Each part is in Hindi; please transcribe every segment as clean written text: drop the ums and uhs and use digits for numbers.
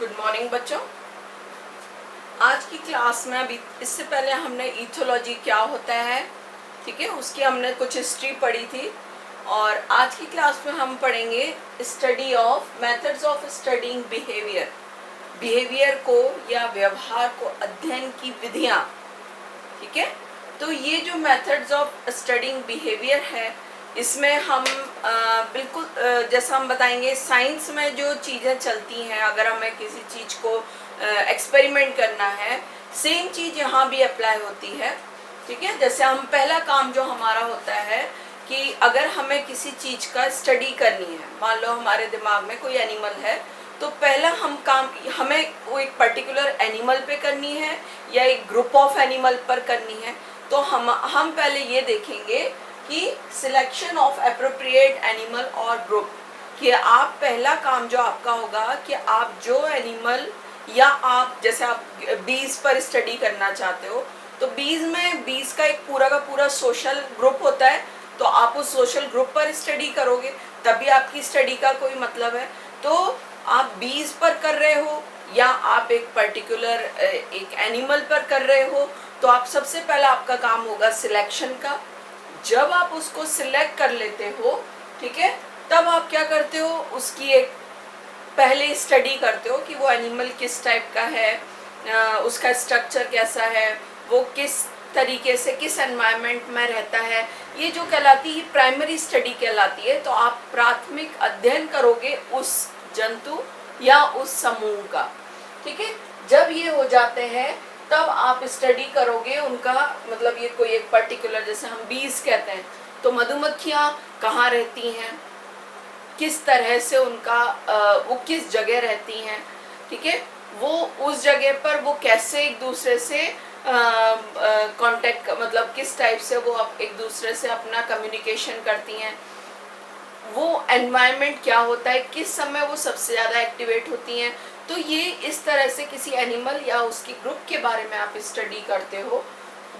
गुड मॉर्निंग बच्चों। आज की क्लास में अभी इससे पहले हमने इथोलॉजी क्या होता है, ठीक है, उसकी हमने कुछ हिस्ट्री पढ़ी थी। और आज की क्लास में हम पढ़ेंगे study of methods of studying behaviour, behaviour को या व्यवहार को अध्ययन की विधियां। ठीक है, तो ये जो मेथड्स ऑफ स्टडीइंग बिहेवियर है, इसमें हम बिल्कुल जैसा हम बताएंगे साइंस में जो चीज़ें चलती हैं, अगर हमें किसी चीज़ को एक्सपेरिमेंट करना है, सेम चीज़ यहाँ भी अप्लाई होती है। ठीक है, जैसे हम पहला काम जो हमारा होता है कि अगर हमें किसी चीज़ का स्टडी करनी है, मान लो हमारे दिमाग में कोई एनिमल है, तो पहला हम काम हमें वो एक पर्टिकुलर एनिमल पे करनी है या एक ग्रुप ऑफ एनिमल पर करनी है, तो हम पहले ये देखेंगे कि सिलेक्शन ऑफ एप्रोप्रिएट एनिमल और ग्रुप, कि आप पहला काम जो आपका होगा कि आप जो एनिमल या आप जैसे आप बीज पर स्टडी करना चाहते हो, तो बीज का एक पूरा का पूरा सोशल ग्रुप होता है, तो आप उस सोशल ग्रुप पर स्टडी करोगे तभी आपकी स्टडी का कोई मतलब है। तो आप बीज पर कर रहे हो या आप एक पर्टिकुलर एक एनिमल पर कर रहे हो, तो आप सबसे पहला आपका काम होगा सिलेक्शन का। जब आप उसको सिलेक्ट कर लेते हो, ठीक है, तब आप क्या करते हो, उसकी एक पहले स्टडी करते हो कि वो एनिमल किस टाइप का है, उसका स्ट्रक्चर कैसा है, वो किस तरीके से किस एनवायरनमेंट में रहता है, ये जो कहलाती है प्राइमरी स्टडी कहलाती है। तो आप प्राथमिक अध्ययन करोगे उस जंतु या उस समूह का। ठीक है, जब ये हो जाते हैं तब आप स्टडी करोगे उनका, मतलब ये कोई एक पर्टिकुलर, जैसे हम बीज कहते हैं, तो मधुमक्खियाँ कहाँ रहती हैं, किस तरह से उनका वो किस जगह रहती हैं, ठीक है, वो उस जगह पर वो कैसे एक दूसरे से कांटेक्ट, मतलब किस टाइप से वो एक दूसरे से अपना कम्युनिकेशन करती हैं, वो एनवायरनमेंट क्या होता है, किस समय वो सबसे ज़्यादा एक्टिवेट होती हैं। तो ये इस तरह से किसी एनिमल या उसकी ग्रुप के बारे में आप स्टडी करते हो।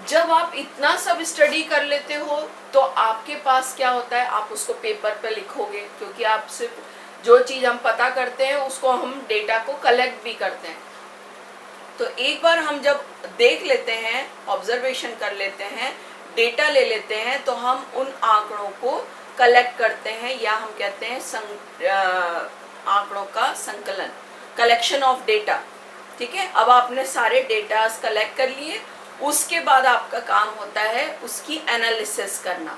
जब आप इतना सब स्टडी कर लेते हो तो आपके पास क्या होता है, आप उसको पेपर पे लिखोगे, क्योंकि आप सिर्फ जो चीज़ हम पता करते हैं उसको हम डेटा को कलेक्ट भी करते हैं। तो एक बार हम जब देख लेते हैं, ऑब्जर्वेशन कर लेते हैं, डेटा ले लेते हैं, तो हम उन आंकड़ों को कलेक्ट करते हैं, या हम कहते हैं आंकड़ों का संकलन, कलेक्शन ऑफ डेटा। ठीक है, अब आपने सारे डेटास कलेक्ट कर लिए, उसके बाद आपका काम होता है उसकी एनालिसिस करना।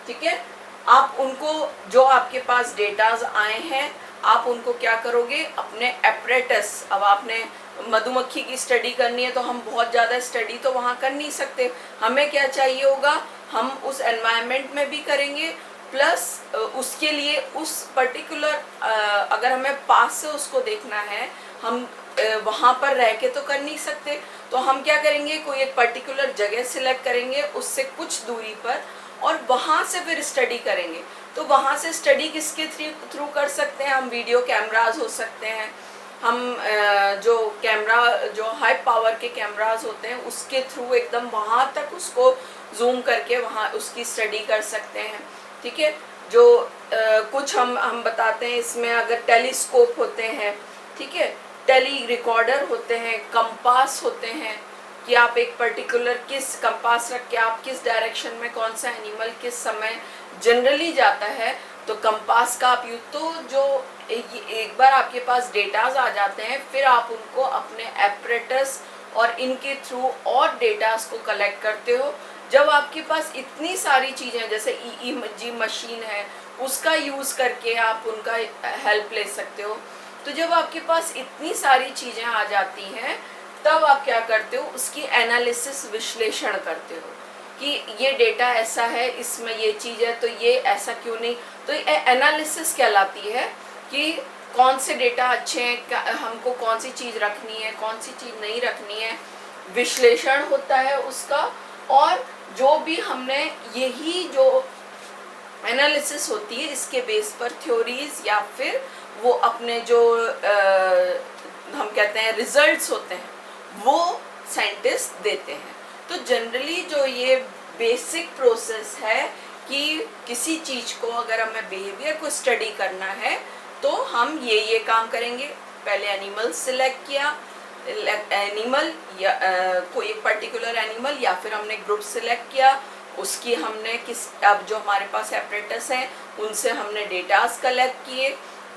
ठीक है, आप उनको जो आपके पास डेटाज आए हैं, आप उनको क्या करोगे, अपने एपरेटस, अब आपने मधुमक्खी की स्टडी करनी है तो हम बहुत ज़्यादा स्टडी तो वहाँ कर नहीं सकते, हमें क्या चाहिए होगा, हम उस एनवायरनमेंट में भी करेंगे, प्लस उसके लिए उस पर्टिकुलर अगर हमें पास से उसको देखना है, हम वहाँ पर रह के तो कर नहीं सकते, तो हम क्या करेंगे, कोई एक पर्टिकुलर जगह सिलेक्ट करेंगे उससे कुछ दूरी पर, और वहाँ से फिर स्टडी करेंगे। तो वहाँ से स्टडी किसके थ्रू कर सकते हैं, हम वीडियो कैमराज हो सकते हैं, हम जो हाई पावर के कैमराज होते हैं उसके थ्रू एकदम वहाँ तक उसको जूम करके वहाँ उसकी स्टडी कर सकते हैं। ठीक है, जो कुछ हम बताते हैं इसमें, अगर टेलीस्कोप होते हैं, ठीक है, टेली रिकॉर्डर होते हैं, कंपास होते हैं, कि आप एक पर्टिकुलर किस कंपास रख के आप किस डायरेक्शन में कौन सा एनिमल किस समय जनरली जाता है, तो कंपास का आप यूज, तो जो एक बार आपके पास डेटाज आ जाते हैं, फिर आप उनको अपने एपरेटस और इनके थ्रू और डेटाज को कलेक्ट करते हो। जब आपके पास इतनी सारी चीज़ें, जैसे EEG मशीन है, उसका यूज़ करके आप उनका हेल्प ले सकते हो। तो जब आपके पास इतनी सारी चीज़ें आ जाती हैं, तब आप क्या करते हो, उसकी एनालिसिस, विश्लेषण करते हो कि ये डेटा ऐसा है, इसमें ये चीज़ है, तो ये ऐसा क्यों नहीं। तो ये एनालिसिस कहलाती है कि कौन से डेटा अच्छे हैं, हमको कौन सी चीज़ रखनी है, कौन सी चीज़ नहीं रखनी है, विश्लेषण होता है उसका। और जो भी हमने, यही जो एनालिसिस होती है, इसके बेस पर थ्योरीज या फिर वो अपने जो हम कहते हैं रिजल्ट्स होते हैं, वो साइंटिस्ट देते हैं। तो जनरली जो ये बेसिक प्रोसेस है कि किसी चीज़ को अगर हमें बिहेवियर को स्टडी करना है, तो हम ये काम करेंगे। पहले एनिमल सिलेक्ट किया, एनिमल या कोई पर्टिकुलर एनिमल, या फिर हमने ग्रुप सिलेक्ट किया, उसकी हमने अब जो हमारे पास एपरेटस हैं उनसे हमने डेटास कलेक्ट किए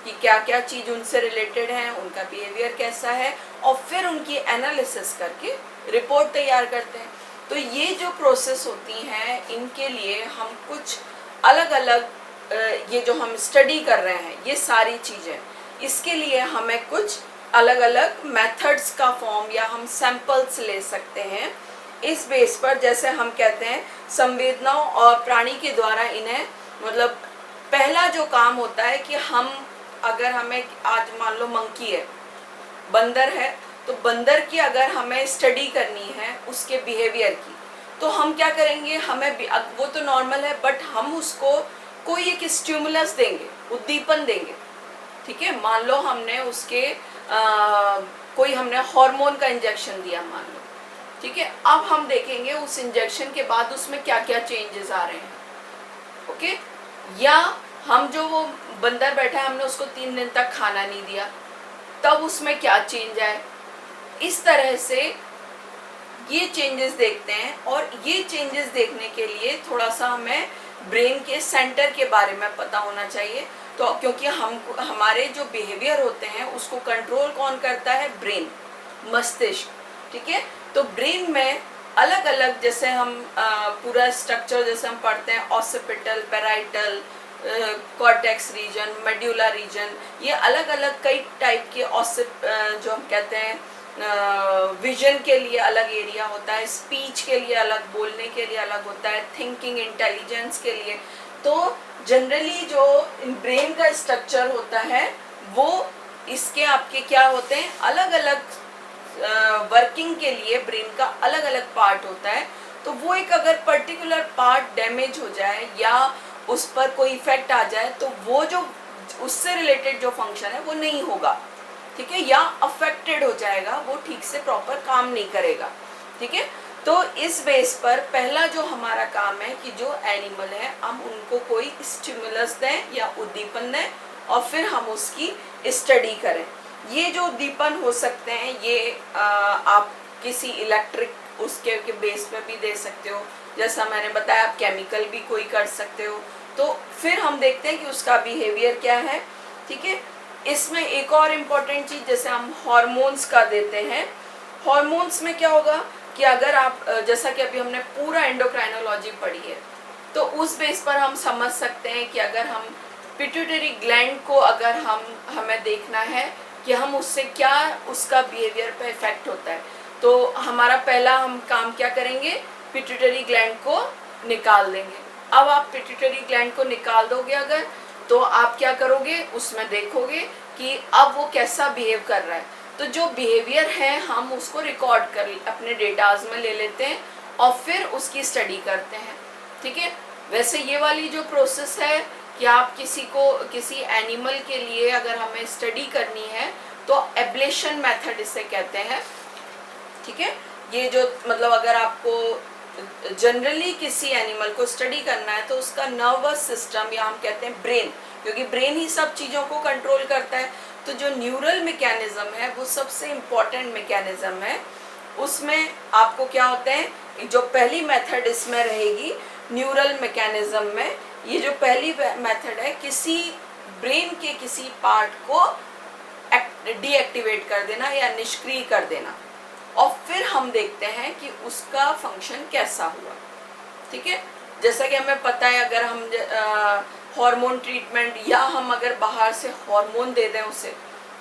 कि क्या क्या चीज़ उनसे रिलेटेड है, उनका बिहेवियर कैसा है, और फिर उनकी एनालिसिस करके रिपोर्ट तैयार करते हैं। तो ये जो प्रोसेस होती हैं इनके लिए हम कुछ अलग अलग ये जो हम स्टडी कर रहे हैं ये सारी चीज़ें, इसके लिए हमें कुछ अलग अलग मेथड्स का फॉर्म या हम सैंपल्स ले सकते हैं। इस बेस पर जैसे हम कहते हैं संवेदनाओं और प्राणी के द्वारा इन्हें, मतलब पहला जो काम होता है कि हम अगर हमें आज मान लो मंकी है, बंदर है, तो बंदर की अगर हमें स्टडी करनी है उसके बिहेवियर की, तो हम क्या करेंगे, हमें वो तो नॉर्मल है बट हम उसको कोई एक स्टिमुलस देंगे, उद्दीपन देंगे, ठीक है। मान लो हमने उसके कोई हमने हार्मोन का इंजेक्शन दिया मान लो, ठीक है। अब हम देखेंगे उस इंजेक्शन के बाद उसमें क्या क्या चेंजेस आ रहे हैं, ओके। या हम जो वो बंदर बैठा है हमने उसको 3 दिन तक खाना नहीं दिया, तब उसमें क्या चेंज आए। इस तरह से ये चेंजेस देखते हैं, और ये चेंजेस देखने के लिए थोड़ा सा हमें ब्रेन के सेंटर के बारे में पता होना चाहिए। तो क्योंकि हमारे जो बिहेवियर होते हैं उसको कंट्रोल कौन करता है, ब्रेन, मस्तिष्क, ठीक है। तो ब्रेन में अलग अलग, जैसे हम पूरा स्ट्रक्चर जैसे हम पढ़ते हैं, occipital, parietal, cortex region, medulla region, ये अलग अलग कई टाइप के जो हम कहते हैं विजन के लिए अलग एरिया होता है, स्पीच के लिए अलग, बोलने के लिए अलग होता है, थिंकिंग इंटेलिजेंस के लिए। तो जनरली जो ब्रेन का स्ट्रक्चर होता है वो इसके आपके क्या होते हैं, अलग अलग वर्किंग के लिए ब्रेन का अलग अलग पार्ट होता है। तो वो एक अगर पर्टिकुलर पार्ट डैमेज हो जाए या उस पर कोई इफेक्ट आ जाए तो वो जो उससे रिलेटेड जो फंक्शन है वो नहीं होगा, ठीक है, या अफेक्टेड हो जाएगा, वो ठीक से प्रॉपर काम नहीं करेगा, ठीक है। तो इस बेस पर पहला जो हमारा काम है कि जो एनिमल है हम उनको कोई स्टिमुलस दें या उद्दीपन दें और फिर हम उसकी स्टडी करें। ये जो उद्दीपन हो सकते हैं ये आप किसी इलेक्ट्रिक उसके बेस पे भी दे सकते हो, जैसा मैंने बताया आप केमिकल भी कोई कर सकते हो। तो फिर हम देखते हैं कि उसका बिहेवियर क्या है, ठीक है। इसमें एक और इम्पॉर्टेंट चीज़ जैसे हम हार्मोन्स का देते हैं, हार्मोन्स में क्या होगा कि अगर आप जैसा कि अभी हमने पूरा एंडोक्राइनोलॉजी पढ़ी है तो उस बेस पर हम समझ सकते हैं कि अगर हम पिट्यूटरी ग्लैंड को अगर हमें देखना है कि हम उससे क्या उसका बिहेवियर पे इफेक्ट होता है, तो हमारा पहला हम काम क्या करेंगे, पिट्यूटरी ग्लैंड को निकाल देंगे। अब आप पिट्यूटरी ग्लैंड को निकाल दोगे अगर, तो आप क्या करोगे, उसमें देखोगे कि अब वो कैसा बिहेव कर रहा है। तो जो बिहेवियर है हम उसको रिकॉर्ड कर अपने डेटाज में ले लेते हैं और फिर उसकी स्टडी करते हैं, ठीक है। वैसे ये वाली जो प्रोसेस है कि आप किसी एनिमल के लिए अगर हमें स्टडी करनी है तो एब्लेशन मेथड इसे कहते हैं, ठीक है। ये जो मतलब अगर आपको जनरली किसी एनिमल को स्टडी करना है तो उसका नर्वस सिस्टम या हम कहते हैं ब्रेन, क्योंकि ब्रेन ही सब चीज़ों को कंट्रोल करता है, तो जो न्यूरल मैकेनिज्म है वो सबसे इम्पॉर्टेंट मैकेनिज्म है। उसमें आपको क्या होते हैं, जो पहली मेथड इसमें रहेगी न्यूरल मैकेनिज्म में, ये जो पहली मेथड है किसी ब्रेन के किसी पार्ट को डीएक्टिवेट कर देना या निष्क्रिय कर देना, और फिर हम देखते हैं कि उसका फंक्शन कैसा हुआ, ठीक है। जैसा कि हमें पता है अगर हम हार्मोन ट्रीटमेंट या हम अगर बाहर से हार्मोन दे दें उसे,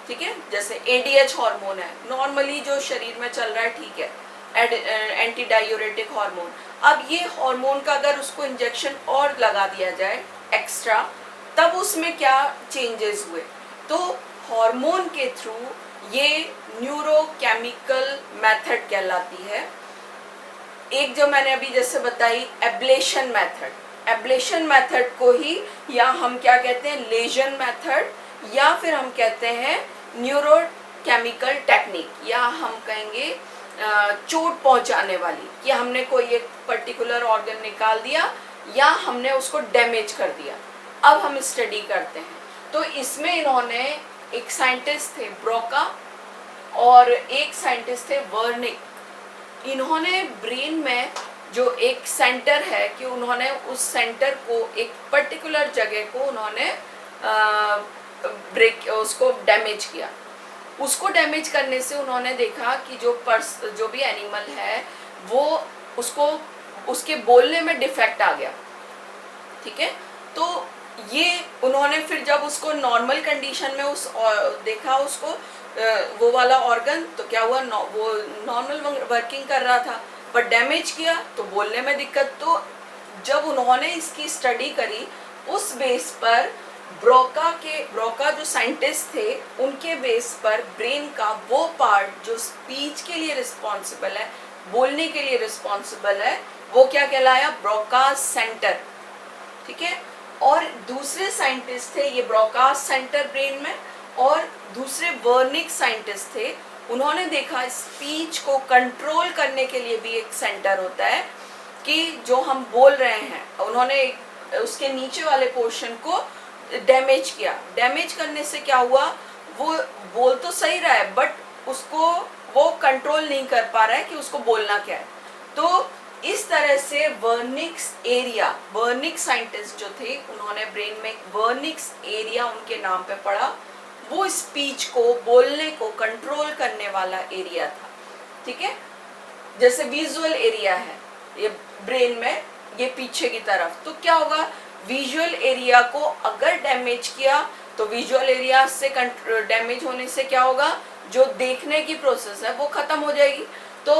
ठीक है, जैसे एडीएच हार्मोन है नॉर्मली जो शरीर में चल रहा है, ठीक है, एंटी डायूरेटिक हार्मोन। अब ये हार्मोन का अगर उसको इंजेक्शन और लगा दिया जाए एक्स्ट्रा, तब उसमें क्या चेंजेस हुए, तो हार्मोन के थ्रू ये न्यूरोकेमिकल मेथड कहलाती है। एक जो मैंने अभी जैसे बताई एब्लेशन मेथड, एब्लेशन मेथड को ही या हम क्या कहते हैं लेजन मेथड, या फिर हम कहते हैं न्यूरोकेमिकल टेक्निक, या हम कहेंगे चोट पहुंचाने वाली, कि हमने कोई एक पर्टिकुलर ऑर्गन निकाल दिया या हमने उसको डैमेज कर दिया, अब हम स्टडी करते हैं। तो इसमें इन्होंने एक साइंटिस्ट थे ब्रोका और एक साइंटिस्ट थे वर्निक। इन्होंने ब्रेन में जो एक सेंटर है कि उन्होंने उस सेंटर को एक पर्टिकुलर जगह को उन्होंने ब्रेक उसको डैमेज किया। उसको डैमेज करने से उन्होंने देखा कि जो भी एनिमल है वो उसको उसके बोलने में डिफेक्ट आ गया। ठीक है, तो ये उन्होंने फिर जब उसको नॉर्मल कंडीशन में देखा उसको वो वाला ऑर्गन, तो क्या हुआ, वो नॉर्मल वर्किंग कर रहा था, पर डैमेज किया तो बोलने में दिक्कत। तो जब उन्होंने इसकी स्टडी करी उस बेस पर ब्रोका जो साइंटिस्ट थे उनके बेस पर ब्रेन का वो पार्ट जो स्पीच के लिए रिस्पॉन्सिबल है, बोलने के लिए रिस्पॉन्सिबल है, वो क्या कहलाया, ब्रोका सेंटर। ठीक है, और दूसरे साइंटिस्ट थे ये ब्रोका सेंटर ब्रेन में, और दूसरे वर्निक साइंटिस्ट थे, उन्होंने देखा स्पीच को कंट्रोल करने के लिए भी एक सेंटर होता है कि जो हम बोल रहे हैं, उन्होंने उसके नीचे वाले पोर्शन को डैमेज किया। डैमेज करने से क्या हुआ, वो बोल तो सही रहा है बट उसको वो कंट्रोल नहीं कर पा रहा है कि उसको बोलना क्या है। तो इस तरह से वर्निक साइंटिस्ट जो थे उन्होंने ब्रेन में वर्निक्स एरिया उनके नाम पे पढ़ा, वो स्पीच को, बोलने को कंट्रोल करने वाला एरिया था। ठीक है, जैसे विजुअल एरिया है ये ब्रेन में, ये पीछे की तरफ, तो क्या होगा, विजुअल एरिया को अगर डैमेज किया तो विजुअल एरिया से डैमेज होने से क्या होगा, जो देखने की प्रोसेस है वो खत्म हो जाएगी। तो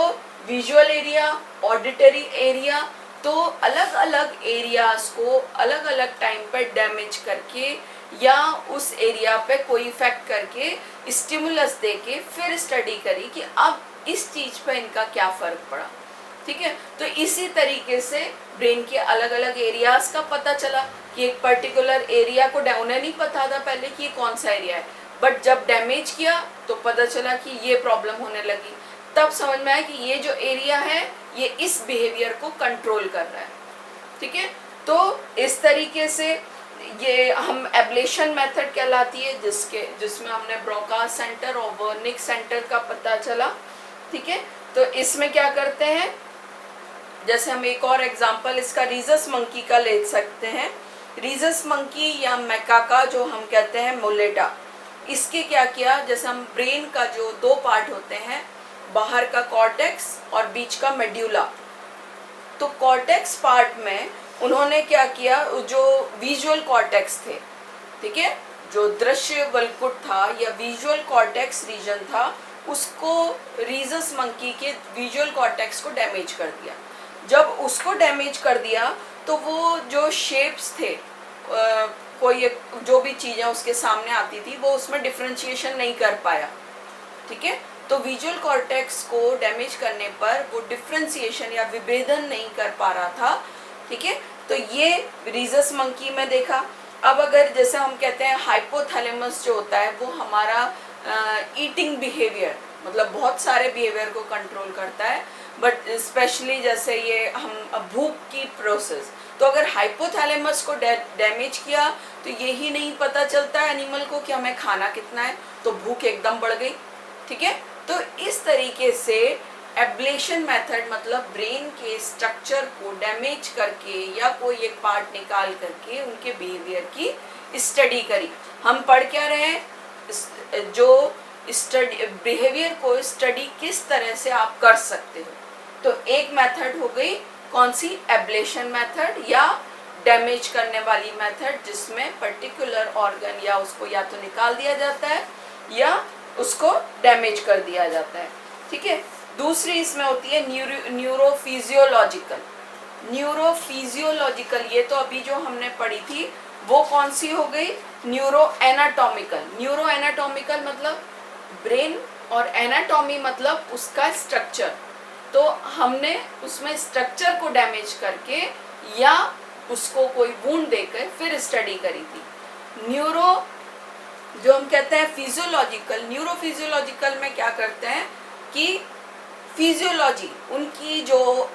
विजुअल एरिया, ऑडिटरी एरिया, तो अलग अलग एरियाज को अलग अलग टाइम पर डैमेज करके या उस एरिया पे कोई इफेक्ट करके स्टिमुलस देके फिर स्टडी करी कि अब इस चीज पे इनका क्या फर्क पड़ा। ठीक है, तो इसी तरीके से ब्रेन के अलग अलग एरियाज का पता चला कि एक पर्टिकुलर एरिया को, उन्हें नहीं पता था पहले कि ये कौन सा एरिया है, बट जब डैमेज किया तो पता चला कि ये प्रॉब्लम होने लगी। तब समझ में आया कि ये जो एरिया है ये इस बिहेवियर को कंट्रोल कर रहा है। ठीक है, तो इस तरीके से ये हम एब्लेशन मेथड कहलाती है, जिसमें हमने ब्रोका सेंटर और वर्निक सेंटर का पता चला। ठीक है, तो इसमें क्या करते हैं, जैसे हम एक और एग्जांपल इसका रीजस मंकी का ले सकते हैं। रीजस मंकी या मैकाका जो हम कहते हैं मोलेटा, इसके क्या किया, जैसे हम ब्रेन का जो दो पार्ट होते हैं, बाहर का कॉर्टेक्स और बीच का मेड्यूला, तो कॉर्टेक्स पार्ट में उन्होंने क्या किया, जो विजुअल कॉर्टेक्स थे, ठीक है, जो दृश्य वल्कुट था या विजुअल कॉर्टेक्स रीजन था, उसको रीजस मंकी के विजुअल कॉर्टेक्स को डैमेज कर दिया। जब उसको डैमेज कर दिया तो वो जो शेप्स थे, कोई जो भी चीज़ें उसके सामने आती थी वो उसमें डिफ्रेंशिएशन नहीं कर पाया। ठीक है, तो विजुअल कॉर्टेक्स को डैमेज करने पर वो डिफ्रेंशिएशन या विभेदन नहीं कर पा रहा था। ठीक है, तो ये रीजस मंकी में देखा। अब अगर जैसे हम कहते हैं हाइपोथैलेमस जो होता है वो हमारा ईटिंग बिहेवियर, मतलब बहुत सारे बिहेवियर को कंट्रोल करता है, बट स्पेशली जैसे ये हम भूख की प्रोसेस, तो अगर हाइपोथैलेमस को डैमेज किया तो यही नहीं पता चलता एनिमल को कि हमें खाना कितना है, तो भूख एकदम बढ़ गई। ठीक है, तो इस तरीके से एब्लेशन मेथड मतलब ब्रेन के स्ट्रक्चर को डैमेज करके या कोई एक पार्ट निकाल करके उनके बिहेवियर की स्टडी करी। हम पढ़ क्या रहे हैं, जो स्टडी बिहेवियर को स्टडी किस तरह से आप कर सकते हो। तो एक मेथड हो गई कौन सी, एब्लेशन मेथड या डैमेज करने वाली मेथड, जिसमें पर्टिकुलर ऑर्गन या उसको या तो निकाल दिया जाता है या उसको डैमेज कर दिया जाता है। ठीक है, दूसरी इसमें होती है न्यूरोफिजियोलॉजिकल। न्यूरोफिजियोलॉजिकल ये तो अभी जो हमने पढ़ी थी वो कौन सी हो गई, न्यूरो एनाटॉमिकल। न्यूरो एनाटॉमिकल मतलब ब्रेन और एनाटॉमी मतलब उसका स्ट्रक्चर, तो हमने उसमें स्ट्रक्चर को डैमेज करके या उसको कोई वुंड देकर फिर स्टडी करी थी। न्यूरो जो हम कहते हैं फिजियोलॉजिकल, न्यूरोफिजियोलॉजिकल में क्या करते हैं कि फिजियोलॉजी उनकी जो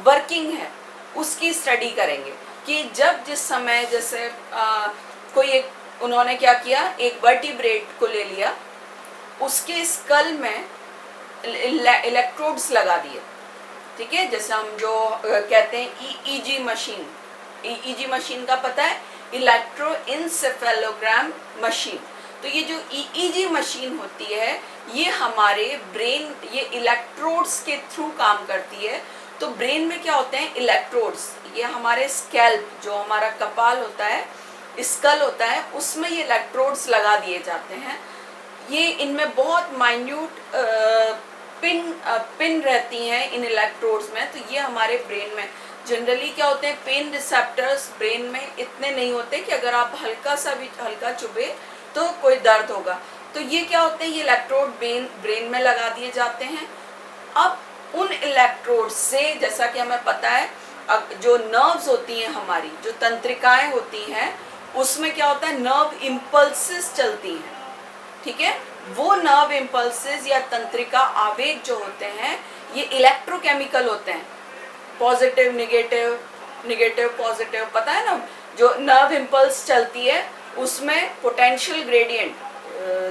वर्किंग है उसकी स्टडी करेंगे कि जब जिस समय जैसे कोई एक उन्होंने क्या किया, एक वर्टिब्रेट को ले लिया, उसके स्कल में इलेक्ट्रोड्स लगा दिए, ठीक है, जैसे हम जो कहते हैं ईईजी मशीन, ईईजी मशीन का पता है, इलेक्ट्रोइंसेफेलोग्राम मशीन। तो ये जो ईईजी मशीन होती है ये हमारे ब्रेन, ये इलेक्ट्रोड्स के थ्रू काम करती है। तो ब्रेन में क्या होते हैं, इलेक्ट्रोड्स, ये हमारे स्कैल्प, जो हमारा कपाल होता है, स्कल होता है, उसमें ये इलेक्ट्रोड्स लगा दिए जाते हैं। ये इनमें बहुत माइन्यूट पिन रहती हैं इन इलेक्ट्रोड्स में। तो ये हमारे ब्रेन में जनरली क्या होते हैं, पेन रिसेप्टर्स ब्रेन में इतने नहीं होते कि अगर आप हल्का सा भी हल्का चुभे तो कोई दर्द होगा। तो ये क्या होते हैं, ये इलेक्ट्रोड ब्रेन में लगा दिए जाते हैं। अब उन इलेक्ट्रोड से, जैसा कि हमें पता है, जो नर्व्स होती हैं हमारी, जो तंत्रिकाएं होती हैं, उसमें क्या होता है, नर्व इम्पल्सेस चलती हैं, ठीक है। वो नर्व इम्पल्सेस या तंत्रिका आवेग जो होते हैं ये इलेक्ट्रोकेमिकल होते हैं, पॉजिटिव निगेटिव, निगेटिव पॉजिटिव, पता है ना। जो नर्व इम्पल्स चलती है उसमें पोटेंशियल ग्रेडियंट,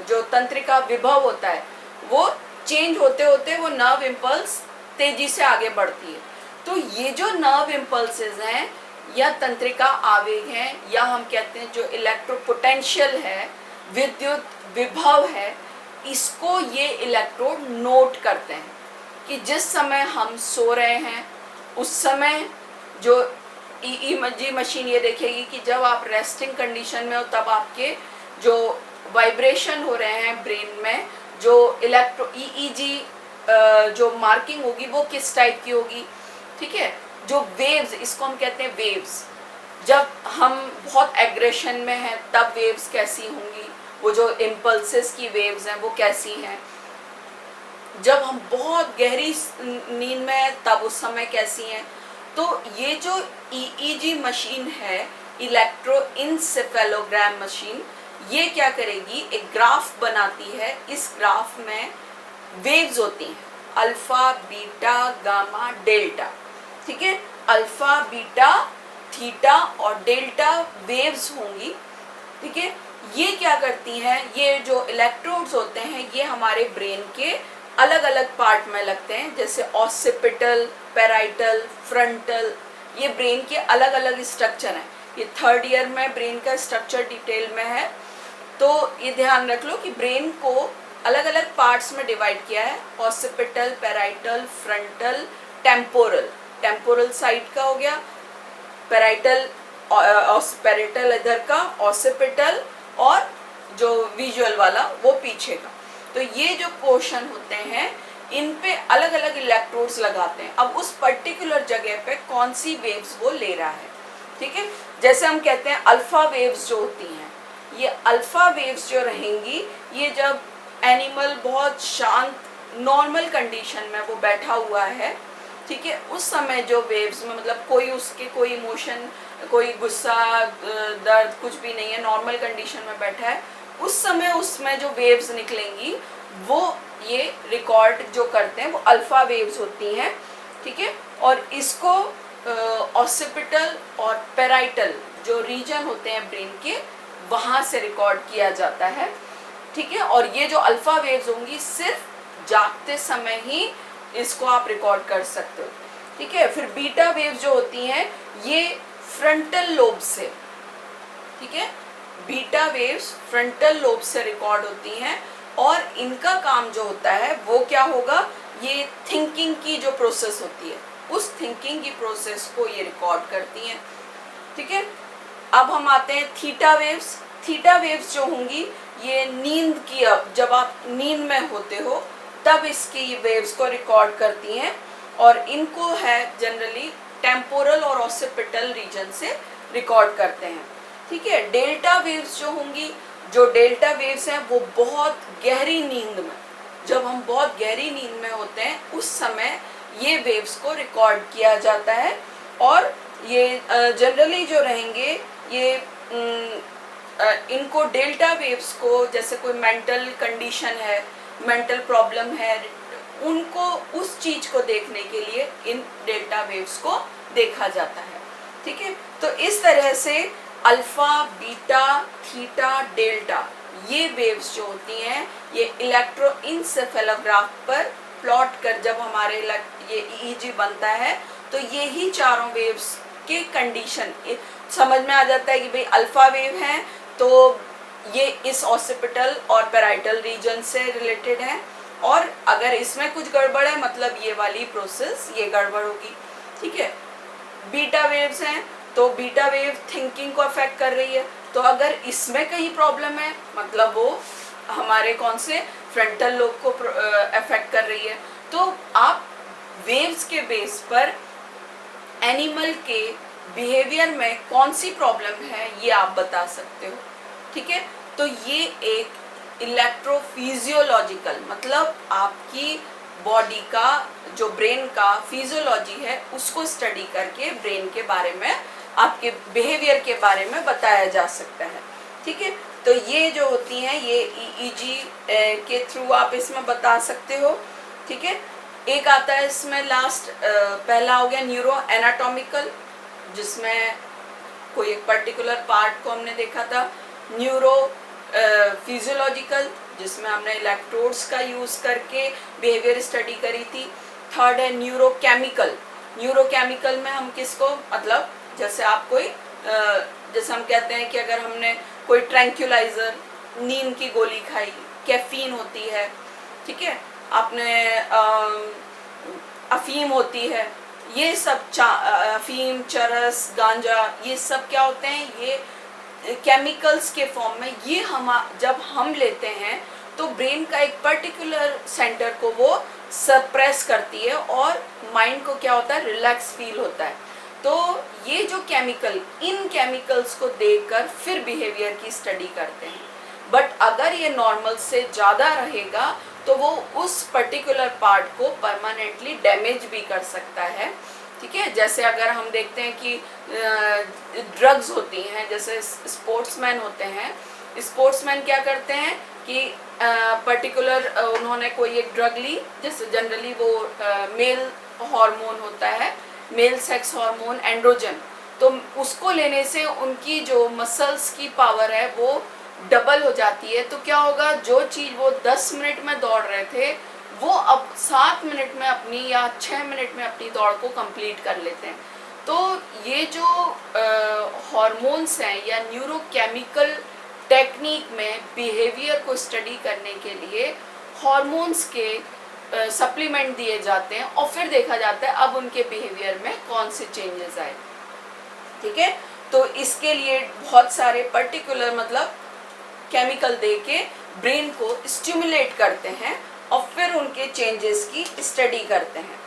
जो तंत्रिका विभव होता है, वो चेंज होते होते वो नर्व इम्पल्स तेजी से आगे बढ़ती है। तो ये जो नर्व इम्पल्सेस हैं या तंत्रिका आवेग हैं, या हम कहते हैं जो इलेक्ट्रो पोटेंशियल है, विद्युत विभव है, इसको ये इलेक्ट्रोड नोट करते हैं कि जिस समय हम सो रहे हैं उस समय जो ईईजी मशीन ये देखेगी कि जब आप रेस्टिंग कंडीशन में हो तब आपके जो वाइब्रेशन हो रहे हैं ब्रेन में, जो इलेक्ट्रो ईईजी जो मार्किंग होगी वो किस टाइप की होगी, ठीक है। जो वेव्स, इसको हम कहते हैं वेव्स, जब हम बहुत एग्रेशन में हैं तब वेव्स कैसी होंगी, वो जो इम्पल्सेस की वेव्स हैं वो कैसी हैं, जब हम बहुत गहरी नींद में हैं तब उस समय कैसी हैं। तो ये जो ईईजी मशीन है, इलेक्ट्रोइंसेफेलोग्राम मशीन, ये क्या करेगी, एक ग्राफ बनाती है। इस ग्राफ में वेव्स होती हैं, अल्फा, बीटा, गामा, डेल्टा, ठीक है। अल्फा, बीटा, थीटा और डेल्टा वेव्स होंगी, ठीक है। ये क्या करती हैं, ये जो इलेक्ट्रोड्स होते हैं ये हमारे ब्रेन के अलग अलग पार्ट में लगते हैं, जैसे ऑसिपिटल, पैराइटल, फ्रंटल, ये ब्रेन के अलग अलग स्ट्रक्चर हैं। ये 3rd ईयर में ब्रेन का स्ट्रक्चर डिटेल में है। तो ये ध्यान रख लो कि ब्रेन को अलग अलग पार्ट्स में डिवाइड किया है, occipital, parietal, frontal, temporal, temporal side का हो गया, पैराइटल, पैराइटल इधर का, ऑसिपिटल और जो विजुअल वाला वो पीछे का। तो ये जो पोर्शन होते हैं इन पे अलग अलग इलेक्ट्रोड्स लगाते हैं। अब उस पर्टिकुलर जगह पे कौन सी वेव्स वो ले रहा है, ठीक है। जैसे हम कहते हैं अल्फा वेव्स जो होती हैं, ये अल्फा वेव्स जो रहेंगी, ये जब एनिमल बहुत शांत नॉर्मल कंडीशन में वो बैठा हुआ है, ठीक है, उस समय जो वेव्स में, मतलब कोई उसके कोई इमोशन, कोई गुस्सा, दर्द कुछ भी नहीं है, नॉर्मल कंडीशन में बैठा है, उस समय उसमें जो वेव्स निकलेंगी वो ये रिकॉर्ड जो करते हैं वो अल्फा वेव्स होती हैं, ठीक है। और इसको ऑसिपिटल और पैराइटल जो रीजन होते हैं ब्रेन के, वहाँ से रिकॉर्ड किया जाता है, ठीक है। और ये जो अल्फा वेव्स होंगी सिर्फ जागते समय ही इसको आप रिकॉर्ड कर सकते हो, ठीक है। फिर बीटा वेव्स जो होती हैं ये फ्रंटल लोब से, ठीक है, बीटा वेव्स फ्रंटल लोब से रिकॉर्ड होती हैं। और इनका काम जो होता है वो क्या होगा, ये थिंकिंग की जो प्रोसेस होती है उस थिंकिंग की प्रोसेस को ये रिकॉर्ड करती हैं, ठीक है। अब हम आते हैं थीटा वेव्स। थीटा वेव्स जो होंगी ये नींद की, अब जब आप नींद में होते हो तब इसकी वेव्स को रिकॉर्ड करती हैं और इनको है जनरली टेम्पोरल और ऑसिपिटल रीजन से रिकॉर्ड करते हैं, ठीक है। डेल्टा वेव्स जो होंगी, जो डेल्टा वेव्स हैं वो बहुत गहरी नींद में, जब हम बहुत गहरी नींद में होते हैं उस समय ये वेव्स को रिकॉर्ड किया जाता है। और ये जनरली जो रहेंगे ये इनको डेल्टा वेव्स को, जैसे कोई मेंटल कंडीशन है, मेंटल प्रॉब्लम है, उनको उस चीज को देखने के लिए इन डेल्टा वेव्स को देखा जाता है, ठीक है। तो इस तरह से अल्फा, बीटा, थीटा, डेल्टा, ये वेव्स जो होती हैं ये इलेक्ट्रोइंसेफेलोग्राफ पर प्लॉट कर जब हमारे ये ईईजी बनता है तो ये ही चारों वेव्स के कंडीशन समझ में आ जाता है कि भाई अल्फा वेव है तो ये इस ऑसिपिटल और पेराइटल रीजन से रिलेटेड है, और अगर इसमें कुछ गड़बड़ है मतलब ये वाली प्रोसेस ये गड़बड़ होगी, ठीक है। बीटा वेव्स हैं तो बीटा वेव थिंकिंग को अफेक्ट कर रही है, तो अगर इसमें कहीं प्रॉब्लम है मतलब वो हमारे कौन से फ्रंटल लोब को अफेक्ट कर रही है। तो आप वेव्स के बेस पर एनिमल के बिहेवियर में कौन सी प्रॉब्लम है ये आप बता सकते हो, ठीक है। तो ये एक इलेक्ट्रोफिजियोलॉजिकल मतलब आपकी बॉडी का जो ब्रेन का फिजियोलॉजी है उसको स्टडी करके ब्रेन के बारे में आपके बिहेवियर के बारे में बताया जा सकता है, ठीक है। तो ये जो होती हैं ये ईईजी के थ्रू आप इसमें बता सकते हो, ठीक है। एक आता है इसमें लास्ट पहला हो गया न्यूरो एनाटॉमिकल, जिसमें कोई एक पर्टिकुलर पार्ट को हमने देखा था। न्यूरो फिजियोलॉजिकल, जिसमें हमने इलेक्ट्रोड्स का यूज़ करके बिहेवियर स्टडी करी थी। थर्ड है न्यूरोकेमिकल। न्यूरोकेमिकल में हम किसको मतलब जैसे आप कोई जैसे हम कहते हैं कि अगर हमने कोई ट्रैंक्युलाइजर नींद की गोली खाई, कैफीन होती है, ठीक है, आपने अफीम होती है, ये सब अफीम, चरस, गांजा, ये सब क्या होते हैं, ये केमिकल्स के फॉर्म में ये हम जब हम लेते हैं तो ब्रेन का एक पर्टिकुलर सेंटर को वो सप्रेस करती है और माइंड को क्या होता है रिलैक्स फील होता है। तो ये जो केमिकल, इन केमिकल्स को देखकर फिर बिहेवियर की स्टडी करते हैं, बट अगर ये नॉर्मल से ज़्यादा रहेगा तो वो उस पर्टिकुलर पार्ट को परमानेंटली डैमेज भी कर सकता है, ठीक है। जैसे अगर हम देखते हैं कि ड्रग्स होती हैं, जैसे स्पोर्ट्समैन होते हैं, स्पोर्ट्समैन क्या करते हैं कि पर्टिकुलर उन्होंने कोई एक ड्रग ली, जैसे जनरली वो मेल हार्मोन होता है, मेल सेक्स हार्मोन एंड्रोजन, तो उसको लेने से उनकी जो मसल्स की पावर है वो डबल हो जाती है। तो क्या होगा, जो चीज़ वो 10 मिनट में दौड़ रहे थे वो अब 7 मिनट में अपनी या 6 मिनट में अपनी दौड़ को कंप्लीट कर लेते हैं। तो ये जो हार्मोन्स हैं या न्यूरोकेमिकल टेक्निक में बिहेवियर को स्टडी करने के लिए हार्मोन्स के सप्लीमेंट दिए जाते हैं और फिर देखा जाता है अब उनके बिहेवियर में कौन से चेंजेस आए, ठीक है। तो इसके लिए बहुत सारे पर्टिकुलर मतलब केमिकल दे के ब्रेन को स्टिमुलेट करते हैं और फिर उनके चेंजेस की स्टडी करते हैं,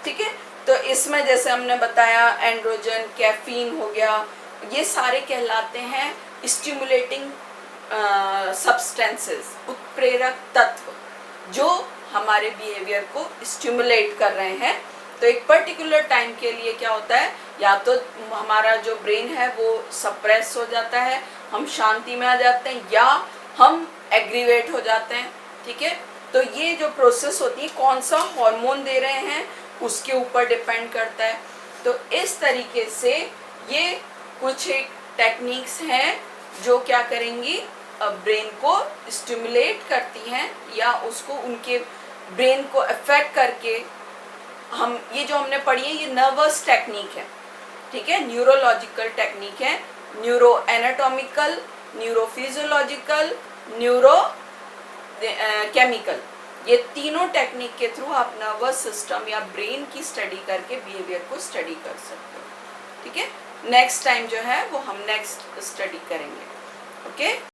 ठीक है। तो इसमें जैसे हमने बताया एंड्रोजन, कैफीन हो गया, ये सारे कहलाते हैं स्टिमुलेटिंग सब्सटेंसेस, उत्प्रेरक तत्व जो हमारे बिहेवियर को स्टिमुलेट कर रहे हैं। तो एक पर्टिकुलर टाइम के लिए क्या होता है, या तो हमारा जो ब्रेन है वो सप्रेस हो जाता है, हम शांति में आ जाते हैं, या हम एग्रीवेट हो जाते हैं, ठीक है। तो ये जो प्रोसेस होती है कौन सा हार्मोन दे रहे हैं उसके ऊपर डिपेंड करता है। तो इस तरीके से ये कुछ एक टेक्निक्स हैं जो क्या करेंगी, ब्रेन को स्टिमुलेट करती हैं या उसको उनके ब्रेन को अफेक्ट करके हम ये जो हमने पढ़ी है ये नर्वस टेक्निक है, ठीक है, न्यूरोलॉजिकल टेक्निक है, neuro anatomical, neuro physiological, neuro chemical, ये तीनों टेक्निक के थ्रू आप नर्वस सिस्टम या ब्रेन की स्टडी करके बिहेवियर को स्टडी कर सकते हो, ठीक है। नेक्स्ट टाइम जो है वो हम नेक्स्ट स्टडी करेंगे, ओके।